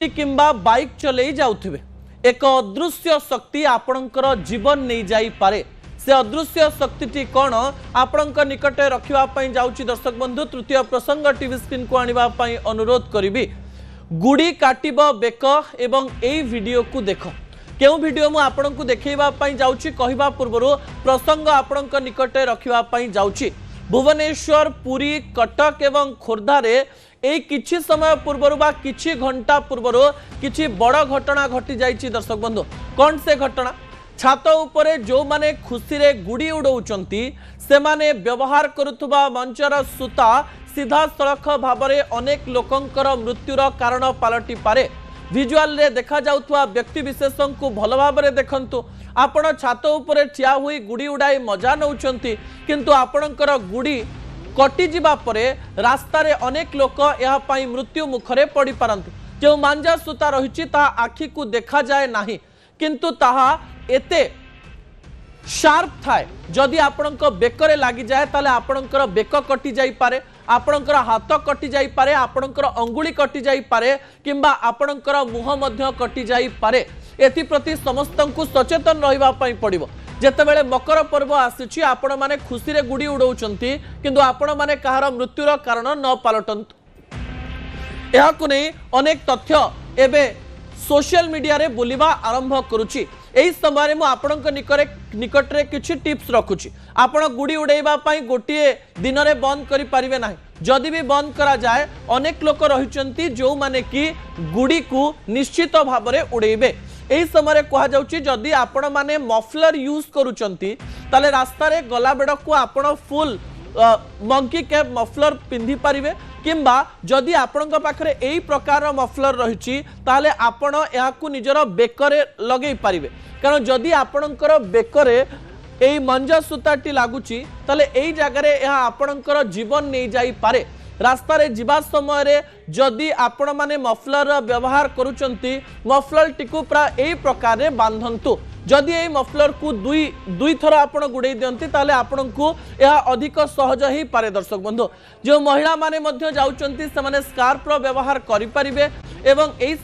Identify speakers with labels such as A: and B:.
A: किंबा बाइक चलई जाउथिबे एक अदृश्य शक्ति आपणकर जीवन नहीं जाई पारे। से अदृश्य शक्ति कौन आपण निकटे रखापी जाऊँगी। दर्शक बंधु तृतीय प्रसंग टीवी स्क्रीन को आने अनुरोध करी। गुड़ी काटब बेक एवं यही वीडियो को देख क्यों वीडियो मुझे आपण को देखा जाऊँगी कहवा पूर्व प्रसंग आपण निकटे रखापी जाऊँगी। भुवनेश्वर पुरी कटक एवं खोर्धारे यही किछि समय पूर्वर बा किछि घंटा पूर्वर किछि बड़ घटना घटी जाइछि। दर्शक बंधु कौन से घटना छात उपरे जो माने खुशी रे गुड़ी उड़ौचंती से माने व्यवहार करुथुबा मंचर सूता सीधा सड़क भाव में अनेक लोकंकर मृत्युर कारण पलटि पारे। विजुअल रे देखा जाउथुवा व्यक्ति विशेषण को भल भाव में देखंतु। आपण छात उपरे ठिया हुई गुड़ी उड़ाई मजा नौचंती किंतु आपणकर गुड़ी कटि जिबा परे रास्ता रे अनेक लोक यह पाई मृत्यु मुखरे पड़ी पारंती। जो मांजा सूता रहिछि ता आखि को देखा जाए नाही किंतु ताहा एते शार्प थाए जदि आपणक बेकरे लागि जाए ताले आपणकर बेक कटि जाई पारे, आपणकर हाथ कटि जाई पारे, आपणकर अंगुली कटि जाई पारे किंबा आपणकर मुह मध्य कटि जाई पारे। एथि प्रति समस्त को सचेतन रहिबा पई पड़िबो। जेतेबेले मकर पर्व आसीछि आपण माने खुशी रे गुड़ी उड़ौचंती किंतु आपण माने कहार मृत्युर कारण न पालटंतु। एहाकु नै अनेक तथ्य एबे सोशल मीडिया रे बोलिबा आरंभ करूछि। एही समय मु आपणक निकट रे किछि टिप्स रखुछि। आपण गुड़ी उड़ाइबा पई गोटिए दिन रे बंद करि परिबे नाही। जदि भी बंद करा जाए अनेक लोक रहिचंती जो माने कि गुड़ी को निश्चित भाव में उड़ेबे। एही समय कहा जाउछि जदि आपण माने मफलर यूज करूचंती ताले रास्ता रे गला बेड़ को आपण फुल मंकी कैप मफलर पिंधि पारिबे किंबा जदि आपणक पाखरे एही प्रकार मफलर रहिछि ताले आपण याकू निजर बेकरे लगेई पारिबे। कारण जदि आपणकर बेकरे एही मंजा सूताटी लागुछि ताले एही जगह रे यह आपणकर जीवन नहीं जाई पारे। रास्ता रे जीवा समय रे जदि आपण माने मफलर व्यवहार करूचंती मफलर टिकु प्रा एही प्रकार रे बांधंतु। जदि एही मफलर को दुई थर आपण गुड़े दियंती ताले आपण को यह अधिक सहज ही पारे। दर्शक बंधु जो महिला माने मध्य जाउचंती से माने स्कार्फ रो व्यवहार करि परिबे एवं एही